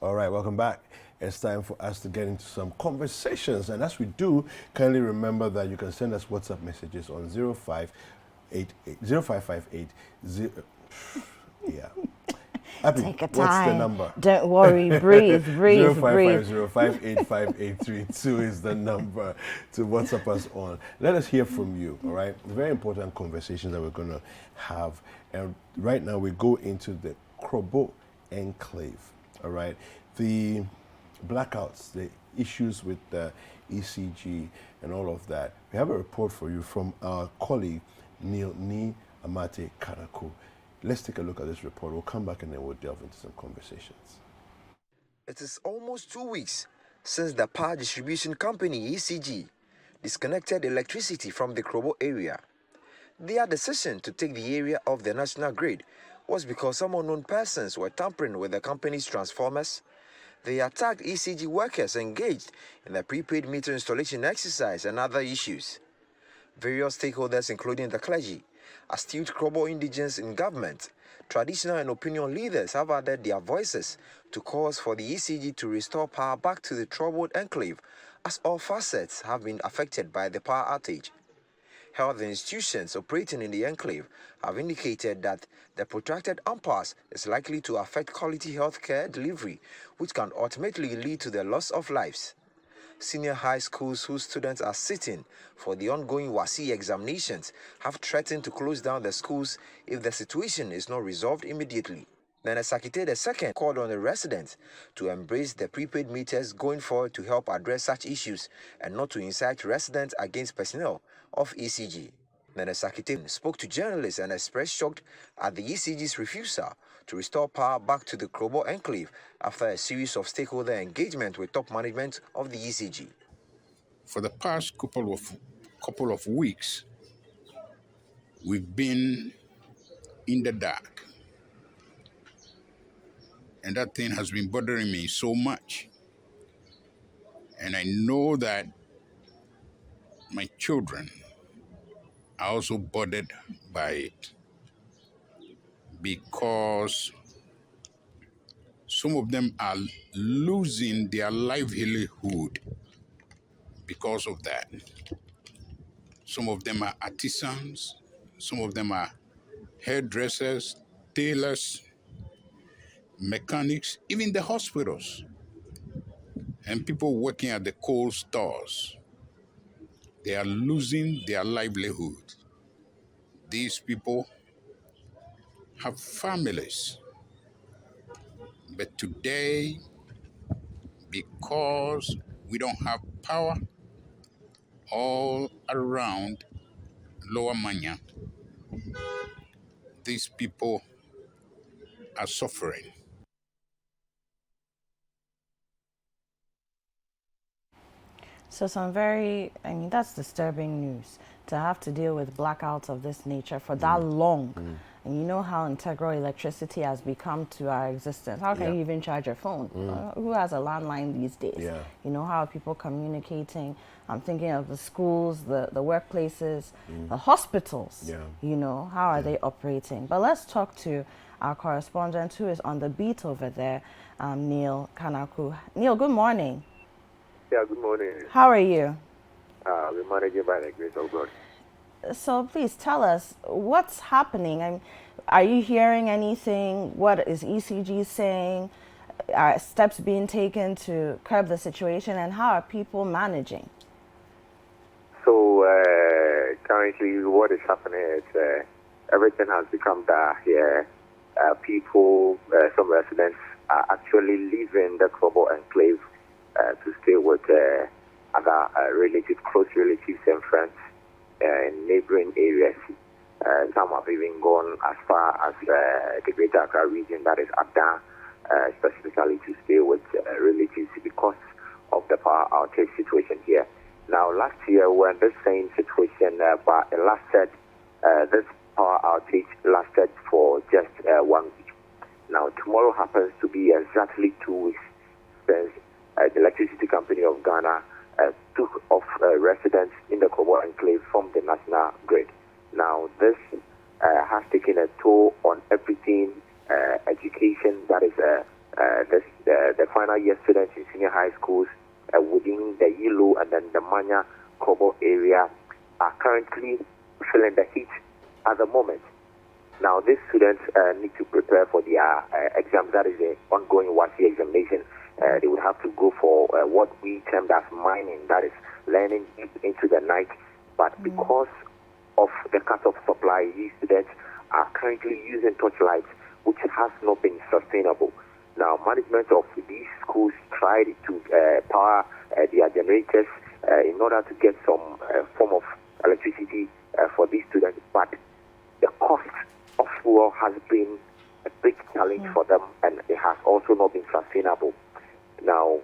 All right, welcome back. It's time for us to get into some conversations. And as we do, kindly remember that you can send us WhatsApp messages on 0558 yeah. Happy, Take a what's the time. number? Don't worry. Breathe, breathe, breathe. 0550585832 is the number to WhatsApp us on. Let us hear from you, all right? Very important conversations that we're going to have. And right now we go into the Krobo enclave, all right? The blackouts, the issues with the ECG and all of that. We have a report for you from our colleague, Neil Ni Amate Karaku. Let's take a look at this report. We'll come back and then we'll delve into some conversations. It is almost 2 weeks since the power distribution company ECG disconnected electricity from the Krobo area. Their decision to take the area off the national grid was because some unknown persons were tampering with the company's transformers. They attacked ECG workers engaged in the prepaid meter installation exercise and other issues. Various stakeholders, including the clergy, astute Krobo indigents in government, traditional and opinion leaders have added their voices to calls for the ECG to restore power back to the troubled enclave, as all facets have been affected by the power outage. Health institutions operating in the enclave have indicated that the protracted impasse is likely to affect quality health care delivery, which can ultimately lead to the loss of lives. Senior high schools whose students are sitting for the ongoing WASI examinations have threatened to close down the schools if the situation is not resolved immediately. Nana Sakite II called on the residents to embrace the prepaid meters going forward to help address such issues and not to incite residents against personnel of ECG. Nana Sakite spoke to journalists and expressed shock at the ECG's refusal to restore power back to the Krobo enclave after a series of stakeholder engagement with top management of the ECG. For the past couple of weeks, we've been in the dark, and that thing has been bothering me so much. And I know that my children are also bothered by it because some of them are losing their livelihood because of that. Some of them are artisans, some of them are hairdressers, tailors, mechanics, even the hospitals, and people working at the coal stores. They are losing their livelihood. These people have families, but today, because we don't have power all around Lower Manya, these people are suffering. So that's disturbing news to have to deal with blackouts of this nature for that long. And you know how integral electricity has become to our existence. How can Yeah. you even charge your phone? Who has a landline these days? Yeah. You know, how are people communicating? I'm thinking of the schools, the workplaces, the hospitals. Yeah. You know, how are they operating? But let's talk to our correspondent who is on the beat over there, Neil Kanaku. Neil, good morning. Yeah, good morning. How are you? We're managing by the grace of God. So please tell us what's happening. Are you hearing anything? What is ECG saying? Are steps being taken to curb the situation, and how are people managing? So currently, what is happening is everything has become dark here. People, some residents are actually leaving the Krobo enclave to stay with other relatives, close relatives and friends in neighboring areas. Some have even gone as far as the Greater Accra region, that is Ada, specifically to stay with relatives because of the power outage situation here. Now, last year, we were in the same situation, but it lasted, this power outage lasted for just 1 week. Now, tomorrow happens to be exactly 2 weeks since the Electricity Company of Ghana took off residents in the Krobo enclave from the national grid. Now, this has taken a toll on everything, education, that is the final year students in senior high schools within the Yilo and then the Manya Kobo area are currently feeling the heat at the moment. Now, these students need to prepare for their exams. That is the ongoing WASI examination. They would have to go for what we termed as mining, that is learning deep into the night. But because of the cut of supply, these students are currently using torchlights, which has not been sustainable. Now, management of these schools tried to power their generators in order to get some form of electricity for these students, but the cost of fuel has been a big challenge for them, and it has also not been sustainable. Now,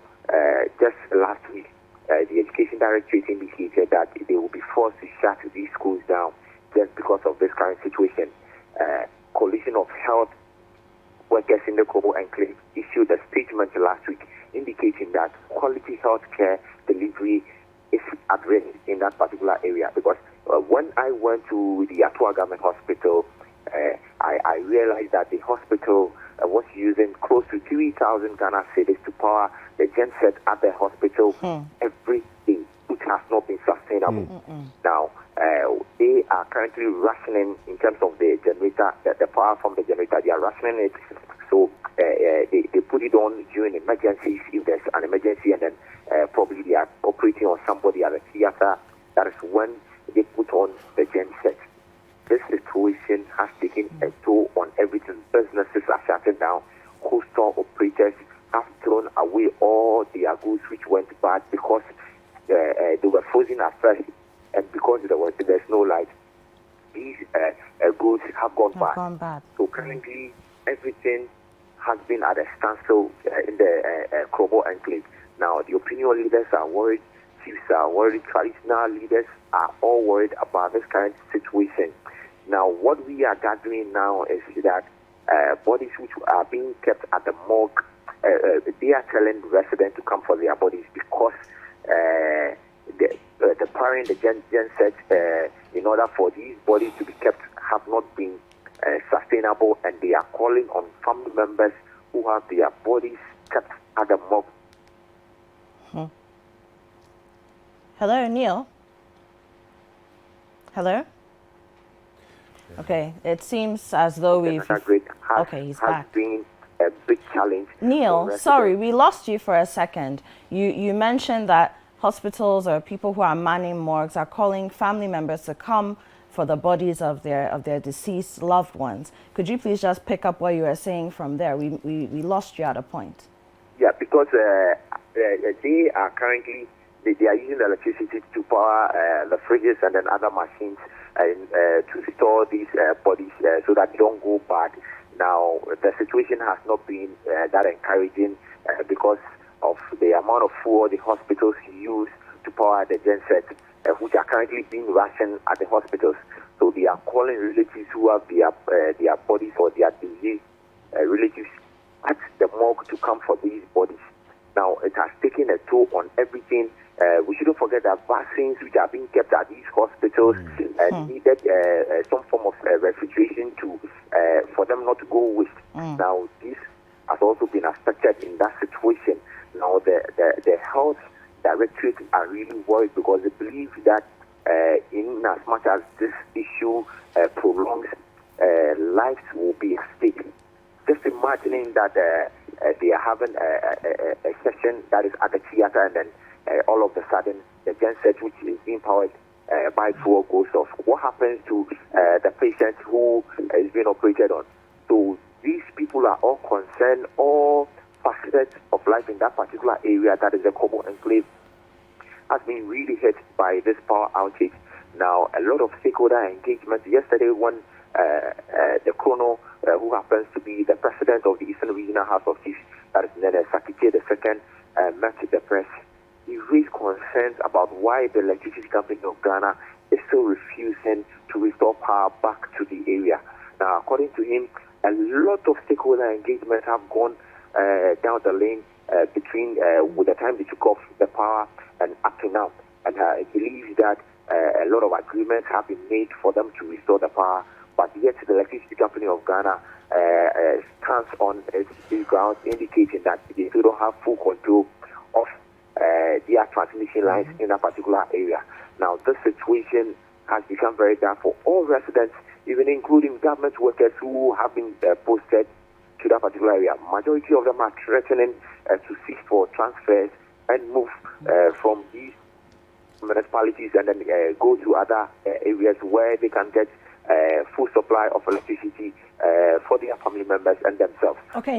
just last week, the Education Directorate indicated that they will be forced to shut these schools down just because of this current situation. Coalition of Health Workers in the Kobo Enclave issued a statement last week indicating that quality health care delivery is at risk in that particular area. Because when I went to the Atua Government Hospital, I realized that the hospital was using close to 3,000 Ghana cedis to power the genset at the hospital every day, which has not been sustainable. Now, they are currently rationing in terms of the generator, the power from the generator. They are rationing it, so they put it on during emergencies if there's an emergency, and then probably they are operating on somebody at the theater. That is when they put on the genset. This situation has taken a toll on everything. Businesses are shutting down. Coastal operators have thrown away all their goods which went bad because they were frozen at first, and because there's no light, these goods have gone bad. So currently, everything has been at a standstill in the Kobo Enclave. Now, the opinion leaders are worried, chiefs are worried, traditional leaders are all worried about this current situation. Now, what we are gathering now is that bodies which are being kept at the morgue, they are telling residents to come for their bodies because the powering the genset in order for these bodies to be kept have not been sustainable, and they are calling on family members who have their bodies kept at the morgue. Hello, Neil. Hello. Okay, it seems as though we've... Okay, he's back. Been a big challenge. Neil, sorry, we lost you for a second. You mentioned that hospitals or people who are manning morgues are calling family members to come for the bodies of their deceased loved ones. Could you please just pick up what you were saying from there? We lost you at a point. Yeah, because they are currently... They are using electricity to power the fridges and then other machines to store these bodies so that they don't go bad. Now, the situation has not been that encouraging because of the amount of fuel the hospitals use to power the genset, which are currently being rationed at the hospitals. So they are calling relatives who have their bodies or their diseased relatives at the morgue to come for these bodies. Now, it has taken a toll on everything. We shouldn't forget that vaccines which are being kept at these hospitals needed some form of refrigeration for them not to go waste. Now, this has also been affected in that situation. Now, the health directorate are really worried because they believe that in as much as this issue prolongs, lives will be at stake. Just imagining that they are having a session that is at the theater, and then all of a sudden the genset which is being powered by fuel goes off. What happens to the patient who is being operated on? So these people are all concerned, all facets of life in that particular area, that is the Kobo Enclave, has been really hit by this power outage. Now, a lot of stakeholder engagement. Yesterday, when the Chrono, who happens to be the president of the Eastern Regional House of Chiefs, that is Nene Sakite II, met the press. He raised concerns about why the electricity company of Ghana is still refusing to restore power back to the area. Now, according to him, a lot of stakeholder engagement have gone down the lane between with the time they took off the power and up to now. And he believes that a lot of agreements have been made for them to restore the power, but yet the Electricity Company of Ghana stands on its grounds, indicating that they don't have full control of their transmission lines in a particular area. Now, this situation has become very bad for all residents, even including government workers who have been posted to that particular area. Majority of them are threatening to seek for transfers and move from these municipalities and then go to other areas where they can get full supply of electricity for their family members and themselves. Okay,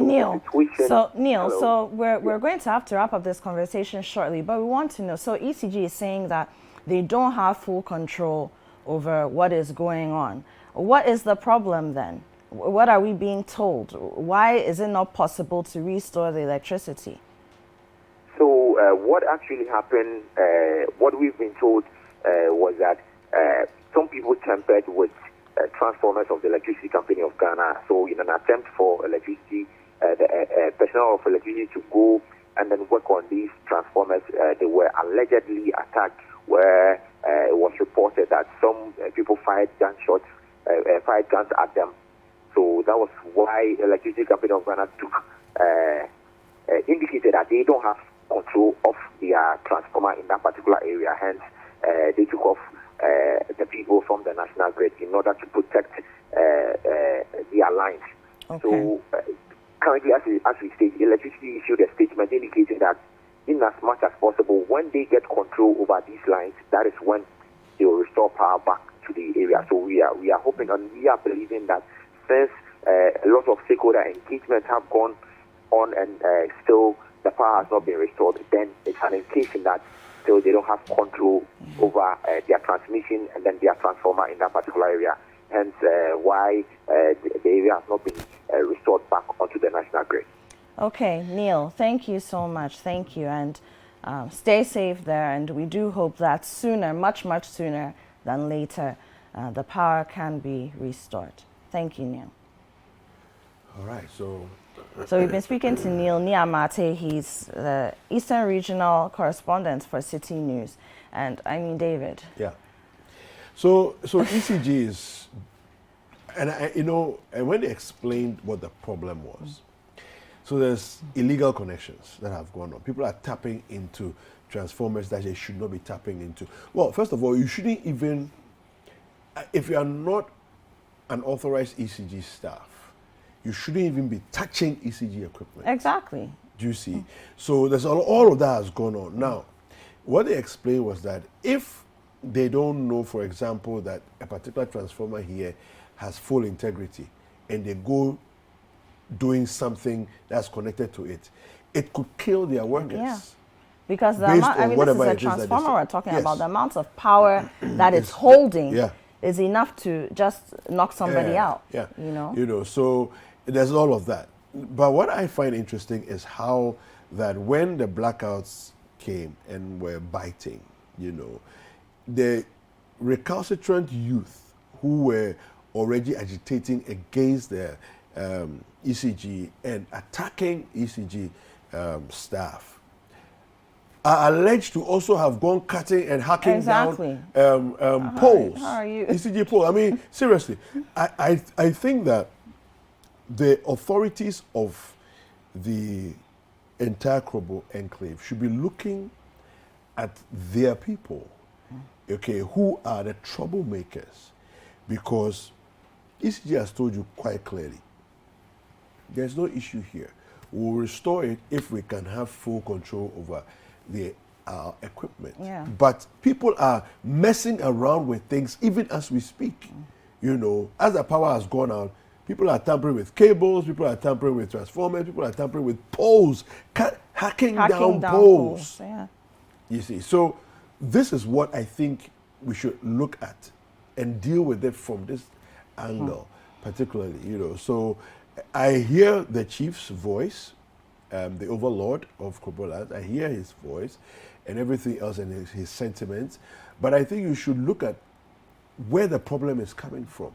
So Neil. Hello. So we're going to have to wrap up this conversation shortly, but we want to know. So ECG is saying that they don't have full control over what is going on. What is the problem then? What are we being told? Why is it not possible to restore the electricity? So what actually happened, what we've been told was that some people tampered with transformers of the Electricity Company of Ghana. So in an attempt for electricity, the personnel of electricity to go and then work on these transformers, they were allegedly attacked, where it was reported that some people fired guns at them. So that was why the Electricity Company of Ghana indicated that they don't have control of their transformer in that particular area. Hence, they took off the people from the national grid in order to protect their lines. Okay. So currently, as we state, electricity issued a statement indicating that in as much as possible, when they get control over these lines, that is when they will restore power back to the area. So we are hoping and we are believing that since a lot of stakeholder engagement have gone on and still the power has not been restored, then it's an indication that still they don't have control over their transmission and then their transformer in that particular area. Hence why the area has not been restored back onto the national grid. Okay, Neil, thank you so much. Thank you. And stay safe there. And we do hope that sooner, much, much sooner than later, the power can be restored. Thank you, Neil. All right, so we've been speaking to Neil Niamate. He's the Eastern Regional Correspondent for Citi News. And I mean, David. yeah. So ECG is, and and when they explained what the problem was, so there's illegal connections that have gone on. People are tapping into transformers that they should not be tapping into. Well, first of all, you shouldn't even, if you are not an authorized ECG staff, you shouldn't even be touching ECG equipment. Exactly. Do you see? So there's all of that has gone on. Now, what they explained was that if they don't know, for example, that a particular transformer here has full integrity, and they go doing something that's connected to it, it could kill their workers. Yeah. Because the Based amount, I on mean, this is whatever a it is that they transformer say. we're talking Yes. about. The amount of power that it's holding is enough to just knock somebody out. Yeah. You know? So there's all of that. But what I find interesting is how that when the blackouts came and were biting, the recalcitrant youth who were already agitating against the ECG and attacking ECG staff are alleged to also have gone cutting and hacking down poles. How are you? ECG poles. I mean, seriously, I think that the authorities of the entire Krobo enclave should be looking at their people, okay, who are the troublemakers, because ECG has told you quite clearly, there's no issue here. We'll restore it if we can have full control over the equipment. Yeah. But people are messing around with things even as we speak. As the power has gone out, people are tampering with cables, people are tampering with transformers, people are tampering with poles, hacking down poles. Yeah. You see, so this is what I think we should look at and deal with it from this angle, particularly, So I hear the chief's voice, the overlord of Kroboland. I hear his voice and everything else and his sentiments. But I think you should look at where the problem is coming from,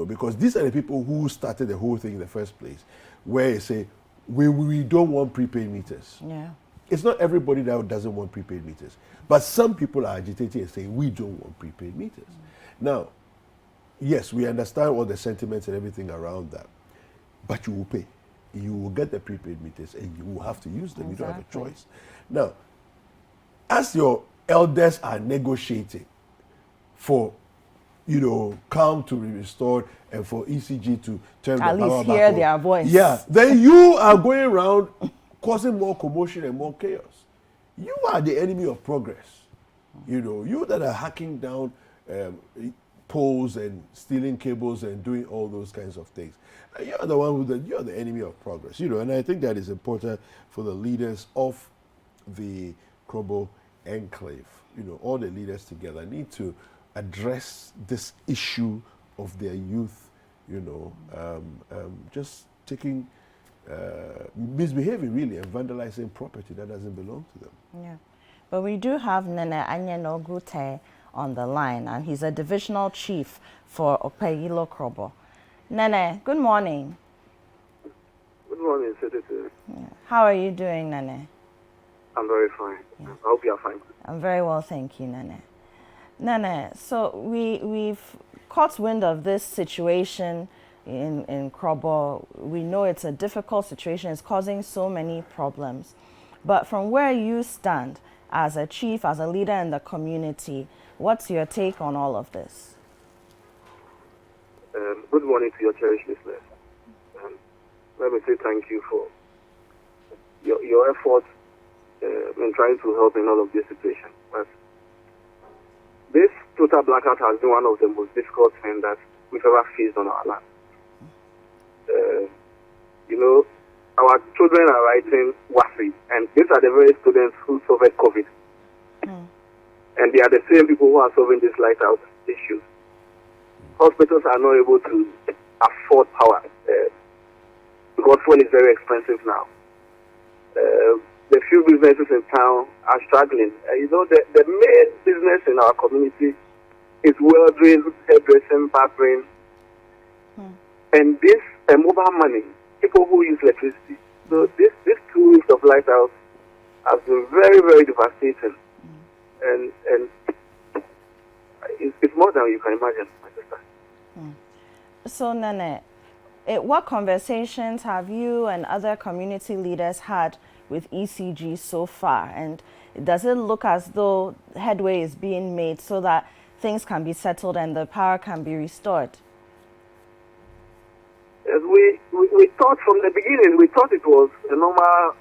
because these are the people who started the whole thing in the first place, where they say, we don't want prepaid meters. Yeah. It's not everybody that doesn't want prepaid meters. But some people are agitating and saying, we don't want prepaid meters. Now, yes, we understand all the sentiments and everything around that, but you will pay. You will get the prepaid meters and you will have to use them. You don't have a choice. Now, as your elders are negotiating for, calm to be restored and for ECG to turn At the power least back hear on, their voice. yeah, then you are going around causing more commotion and more chaos. You are the enemy of progress. You that are hacking down poles and stealing cables and doing all those kinds of things. You're the one you're the enemy of progress. And I think that is important for the leaders of the Krobo enclave. All the leaders together need to address this issue of their youth. Just taking misbehaving really and vandalizing property that doesn't belong to them. Yeah. But we do have Nene Anyenogute on the line, and he's a divisional chief for Opeyilo Krobo. Nene, good morning. Good morning, Citi. Yeah. How are you doing, Nene? I'm very fine. Yeah. I hope you are fine. I'm very well, thank you, Nene. Nene, so we've caught wind of this situation in Krobo. We know it's a difficult situation. It's causing so many problems. But from where you stand as a chief, as a leader in the community, what's your take on all of this? Good morning to your cherished listeners. Let me say thank you for your efforts in trying to help in all of this situation. But this total blackout has been one of the most difficult things that we've ever faced on our land. Our children are writing WASI, and these are the very students who suffered COVID. And they are the same people who are solving these lighthouse issues. Hospitals are not able to afford power because fuel is very expensive now. The few businesses in town are struggling. The main business in our community is welding, hairdressing, barbering, and this mobile money, people who use electricity. So this 2 weeks of lighthouse has been very, very devastating. And it's more than you can imagine, my sister. So, Nene, what conversations have you and other community leaders had with ECG so far? And does it look as though headway is being made so that things can be settled and the power can be restored? Yes, we thought from the beginning, we thought it was a normal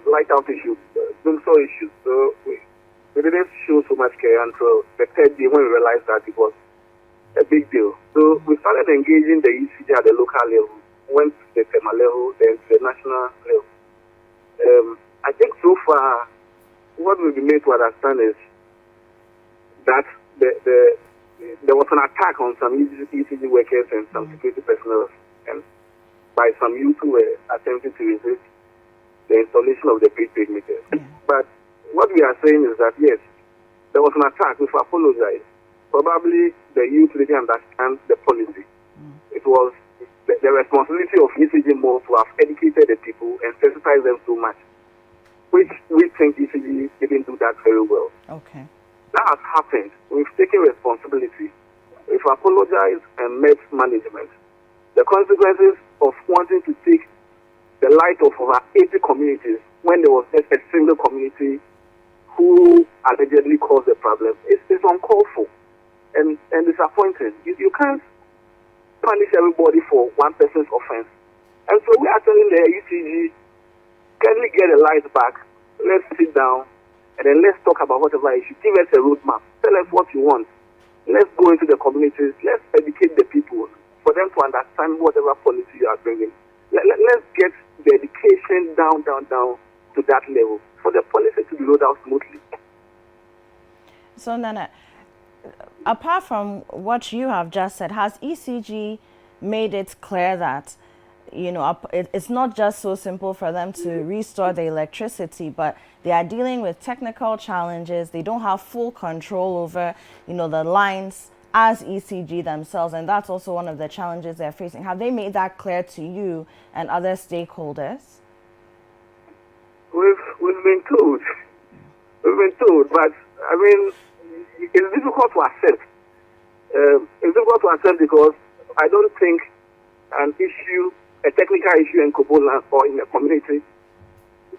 light-out issue, so issue. So we didn't show so much care until the third day when we realized that it was a big deal. So we started engaging the ECG at the local level, went to the FEMA level, then to the national level. I think so far, what we've been made to understand is that there was an attack on some ECG workers and some security personnel, and by some youth who were attempting to resist the installation of the prepaid meters. But what we are saying is that, yes, there was an attack. We've apologized. Probably the youth didn't understand the policy. It was the responsibility of ECG more to have educated the people and sensitized them so much, which we think ECG didn't do that very well. Okay. That has happened. We've taken responsibility. We've apologized and met management. The consequences of wanting to take the light of over 80 communities when there was just a single community who allegedly caused the problem is uncalled for and disappointing. You can't punish everybody for one person's offense. And so we are telling the ECG, can we get the light back? Let's sit down and then let's talk about whatever issue. Give us a roadmap. Tell us what you want. Let's go into the communities. Let's educate the people for them to understand whatever policy you are bringing. Let's get the education down to that level for the policy to be rolled out smoothly. So, Nana, apart from what you have just said, has ECG made it clear that, it's not just so simple for them to restore the electricity, but they are dealing with technical challenges. They don't have full control over, the lines as ECG themselves, and that's also one of the challenges they're facing. Have they made that clear to you and other stakeholders? We've been told. But I mean, it's difficult to accept. It's difficult to accept because I don't think a technical issue in Koboland or in a community,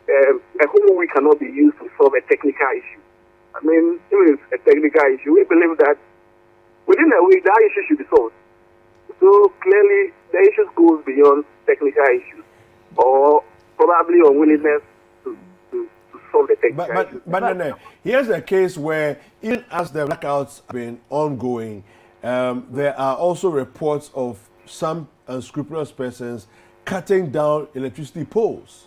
a whole week cannot be used to solve a technical issue. I mean, if it's a technical issue, we believe that within a week, that issue should be solved. So clearly, the issues goes beyond technical issues or probably unwillingness to solve the technical issue. But Nene, here's a case where even as the blackouts have been ongoing, there are also reports of some unscrupulous persons cutting down electricity poles.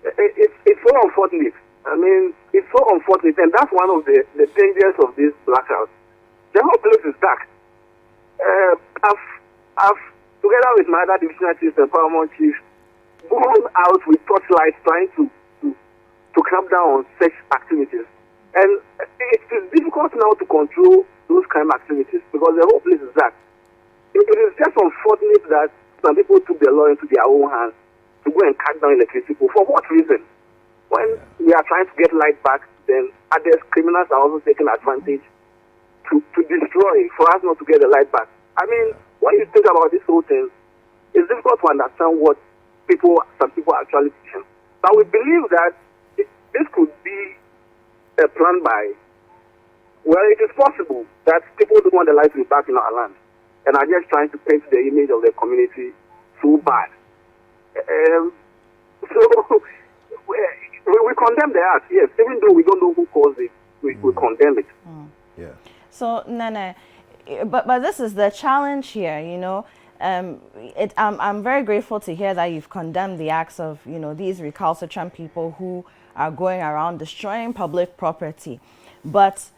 It's so unfortunate. I mean, it's so unfortunate, and that's one of the dangers of these blackouts. The whole place is dark. I've together with my other divisional chiefs and paramount chiefs, gone out with torchlights trying to clamp down on such activities. And it is difficult now to control those crime activities because the whole place is dark. It is just unfortunate that some people took the law into their own hands to go and cut down electricity. For what reason? When we are trying to get light back, then others, criminals are also taking advantage to destroy for us not to get the light back. I mean, when you think about this whole thing, it's difficult to understand what some people are actually teaching. But we believe that this could be a plan by, well, it is possible that people don't want the light to be back in our land and are just trying to paint the image of the community so bad. So we condemn the act, yes, even though we don't know who caused it, we condemn it. Yeah. So, Nene, but this is the challenge here, you know. I'm very grateful to hear that you've condemned the acts of, you know, these recalcitrant people who are going around destroying public property. But,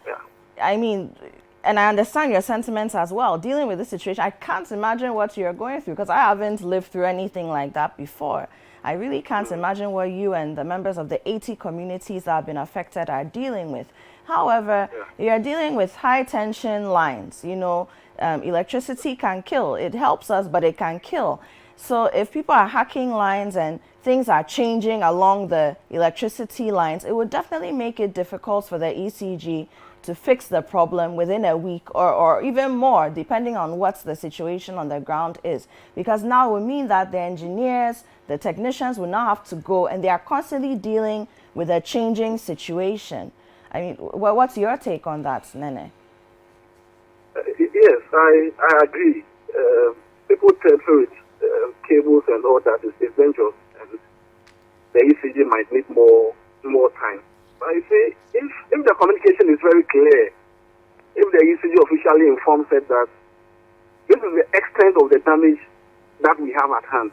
I mean, and I understand your sentiments as well. Dealing with this situation, I can't imagine what you're going through because I haven't lived through anything like that before. I really can't imagine what you and the members of the 80 communities that have been affected are dealing with. However, you're dealing with high tension lines. You know, electricity can kill. It helps us, but it can kill. So if people are hacking lines and things are changing along the electricity lines, it would definitely make it difficult for the ECG to fix the problem within a week or even more, depending on what the situation on the ground is. Because now it would mean that the engineers, the technicians will now have to go and they are constantly dealing with a changing situation. I mean, what's your take on that, Nene? Yes, I agree. People tamper with cables and all that is dangerous, and the ECG might need more time. But you see, if the communication is very clear, if the ECG officially informs it that this is the extent of the damage that we have at hand,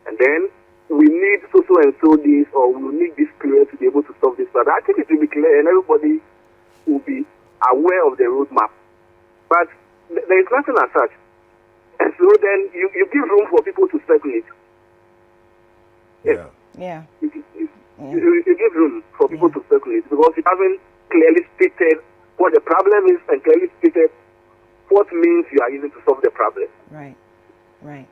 and then we need so and so this, or we need this period to be able to solve this. But I think it will be clear, and everybody will be aware of the roadmap. But there is nothing as such. And so then you give room for people to speculate. Yes. Yeah. You give room for people to speculate because you haven't clearly stated what the problem is and clearly stated what means you are using to solve the problem. Right.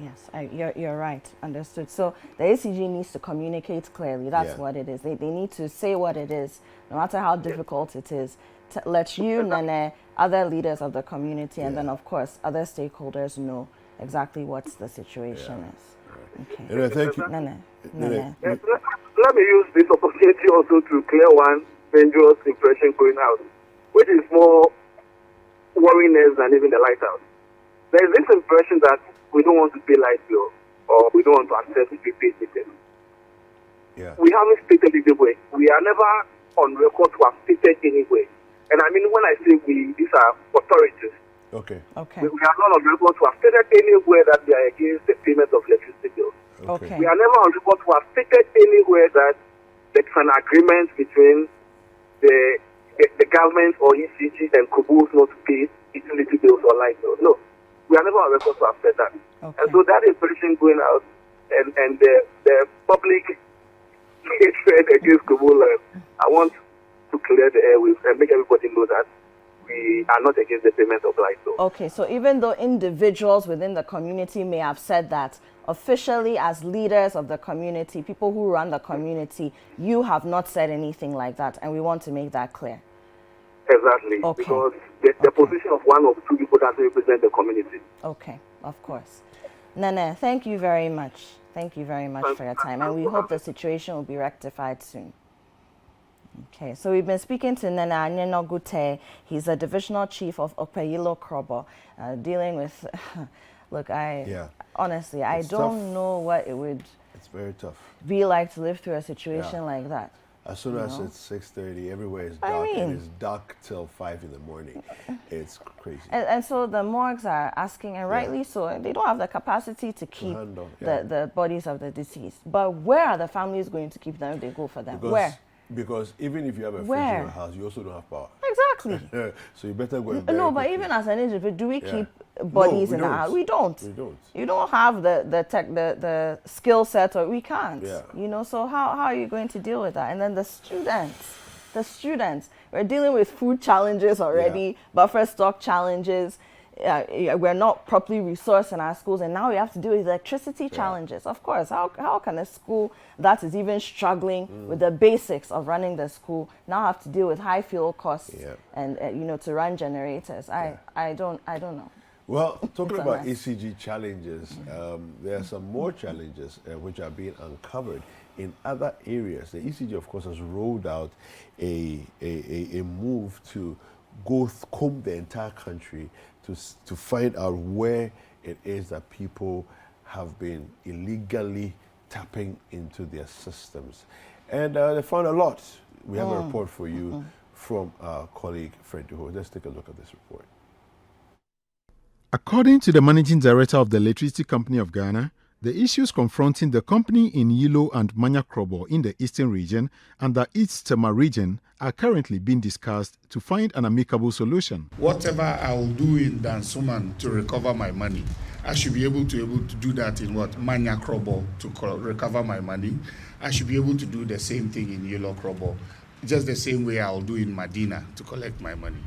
Yes, you're right. Understood. So the ACG needs to communicate clearly. That's what it is. They need to say what it is, no matter how difficult it is, to let you, Nene, other leaders of the community, and then, of course, other stakeholders know exactly what the situation is. Okay. Nene, thank you. Nene. Let me use this opportunity also to clear one dangerous impression going out, which is more worrying than even the lighthouse. There is this impression that we don't want to pay light bill or we don't want to accept prepaid meters. Yeah. We haven't stated it anyway. We are never on record to have stated anyway. And I mean, when I say we, these are authorities. Okay. We are not on record to have stated anywhere that we are against the payment of electricity bills. Okay. We are never on record to have stated anywhere that there's an agreement between the government or ECG and Kobos not to pay utility bills or light bills. No. We are never on record to have said that. Okay. And so that impression going out and the public hatred against Kobol, I want to clear the airwaves and make everybody know that we are not against the payment of light bills. Okay, so even though individuals within the community may have said that, officially as leaders of the community, people who run the community, you have not said anything like that, and we want to make that clear. Exactly. Okay. Because the position of one or two people doesn't represent the community. Okay, of course. Nene, thank you very much. Thank you very much for your time, and we hope the situation will be rectified soon. Okay, so we've been speaking to Nene Anyeno Gute. He's the divisional chief of Okpeyilo Krobo, dealing with. Look, honestly, I don't tough. know what it would. It's very tough. Be like to live through a situation like that. As soon as it's 6:30, everywhere is dark, and it's dark till 5 in the morning. It's crazy. And so the morgues are asking, and rightly so, they don't have the capacity to keep the bodies of the deceased. But where are the families going to keep them if they go for them? Where? Because even if you have a fridge in your house, you also don't have power. Exactly. So you better go and bury No, but quickly. even as an individual, do we keep bodies in our house? We don't. We don't. You don't have the skill set, or we can't. Yeah. You know, so how are you going to deal with that? And then the students, we're dealing with food challenges already, buffer stock challenges. We're not properly resourced in our schools, and now we have to deal with electricity challenges. Of course, how can a school that is even struggling with the basics of running the school now have to deal with high fuel costs and to run generators? I don't know. Well, talking about ECG challenges, there are some more challenges which are being uncovered in other areas. The ECG, of course, has rolled out a move to comb the entire country to find out where it is that people have been illegally tapping into their systems. And they found a lot. We have a report for you from our colleague, Fred Duho. Let's take a look at this report. According to the managing director of the Electricity Company of Ghana, the issues confronting the company in Yilo and Manya Krobo in the eastern region and the East Tema region are currently being discussed to find an amicable solution. Whatever I will do in Dansuman to recover my money, I should be able to do that in Manya Krobo to recover my money. I should be able to do the same thing in Yilo Krobo, just the same way I will do in Medina to collect my money.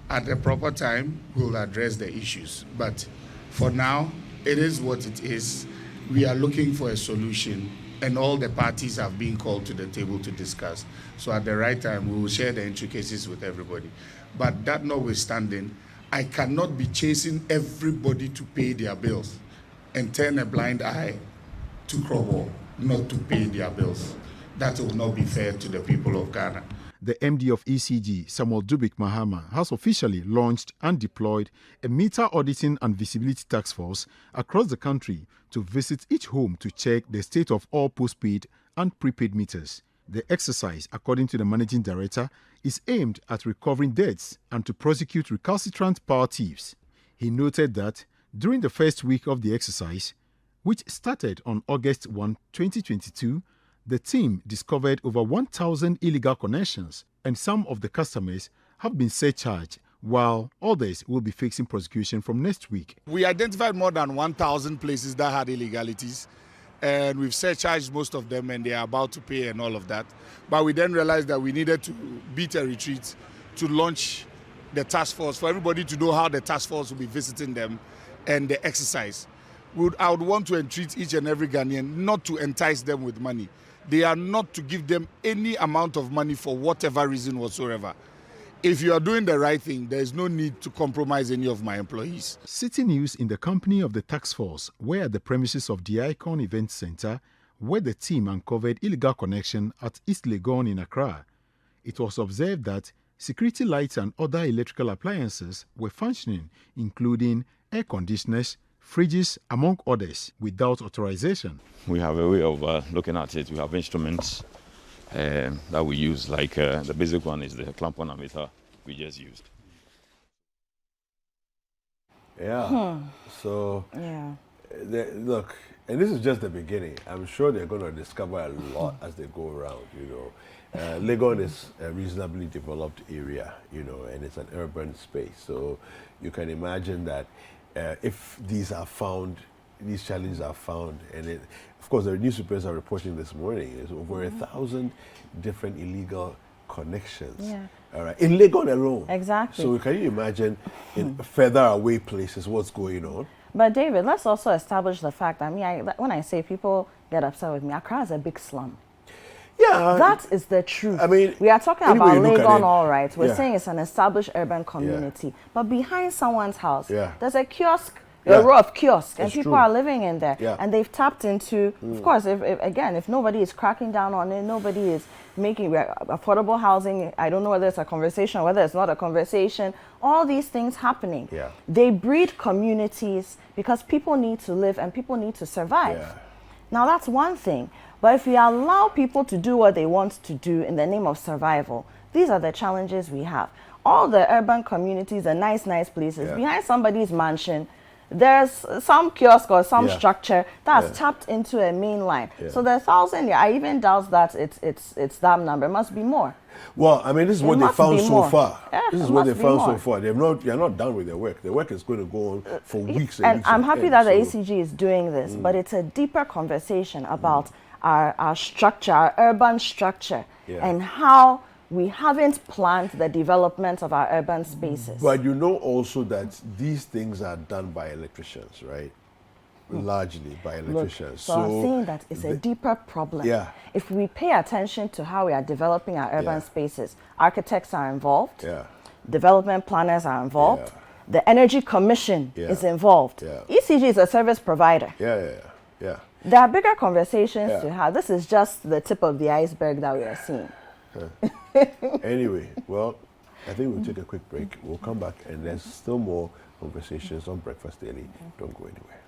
At the proper time, we'll address the issues. But for now, it is what it is. We are looking for a solution, and all the parties have been called to the table to discuss. So at the right time, we will share the intricacies with everybody. But that notwithstanding, I cannot be chasing everybody to pay their bills and turn a blind eye to Krobo not to pay their bills. That will not be fair to the people of Ghana. The MD of ECG, Samuel Dubik Mahama, has officially launched and deployed a meter auditing and visibility task force across the country to visit each home to check the state of all postpaid and prepaid meters. The exercise, according to the managing director, is aimed at recovering debts and to prosecute recalcitrant power thieves. He noted that during the first week of the exercise, which started on August 1, 2022, the team discovered over 1,000 illegal connections, and some of the customers have been surcharged, while others will be facing prosecution from next week. We identified more than 1,000 places that had illegalities, and we've surcharged most of them, and they are about to pay and all of that. But we then realized that we needed to beat a retreat to launch the task force, for everybody to know how the task force will be visiting them and the exercise. I would want to entreat each and every Ghanaian not to entice them with money. They are not to give them any amount of money for whatever reason whatsoever. If you are doing the right thing, there is no need to compromise any of my employees. Citi News in the company of the task force were at the premises of the Icon Event Center, where the team uncovered illegal connection at East Legon in Accra. It was observed that security lights and other electrical appliances were functioning, including air conditioners, fridges, among others, without authorization. We have a way of looking at it. We have instruments that we use, like the basic one is the clamp meter we just used. Yeah. So, look, and this is just the beginning. I'm sure they're going to discover a lot as they go around, Legon is a reasonably developed area, and it's an urban space. So you can imagine that if these challenges are found, and of course the newspapers are reporting this morning, there's over 1,000 different illegal connections. Yeah. All right, in Legon alone. Exactly. So can you imagine in further away places what's going on? But David, let's also establish the fact. When I say people get upset with me, Accra is a big slum. Yeah. That is the truth. I mean, we are talking any way about you look at Legon, it, all right. We're yeah. saying it's an established urban community. But behind someone's house, Yeah. there's a kiosk, Yeah. a row of kiosks, and It's people true. are living in there. Yeah. And they've tapped into, of course, if nobody is cracking down on it, nobody is making affordable housing. I don't know whether it's a conversation, whether it's not a conversation. All these things happening. Yeah. They breed communities because people need to live and people need to survive. Yeah. Now that's one thing. But if we allow people to do what they want to do in the name of survival, these are the challenges we have. All the urban communities, the nice places, Yeah. behind somebody's mansion, there's some kiosk or some Yeah. structure that's Yeah. tapped into a main line. Yeah. So the 1,000, I even doubt that it's that number. It must be more. Well, I mean, this is what they must found be so more. far. Yeah, This is it what they must be found so more. far. They're not done with their work. Their work is going to go on for weeks and And weeks. I'm on happy end, that the so- ACG is doing this, but it's a deeper conversation about our structure, our urban structure, Yeah. and how we haven't planned the development of our urban spaces. But you know also that these things are done by electricians, right? Largely by Look, electricians. so I'm saying that it's a deeper problem. Yeah. If we pay attention to how we are developing our urban Yeah. spaces, architects are involved, Yeah. development planners are involved, Yeah. the Energy Commission Yeah. is involved. Yeah. ECG is a service provider. Yeah. There are bigger conversations Yeah. to have. This is just the tip of the iceberg that we are seeing. Anyway, well, I think we'll take a quick break. We'll come back and there's still more conversations on Breakfast Daily. Don't go anywhere.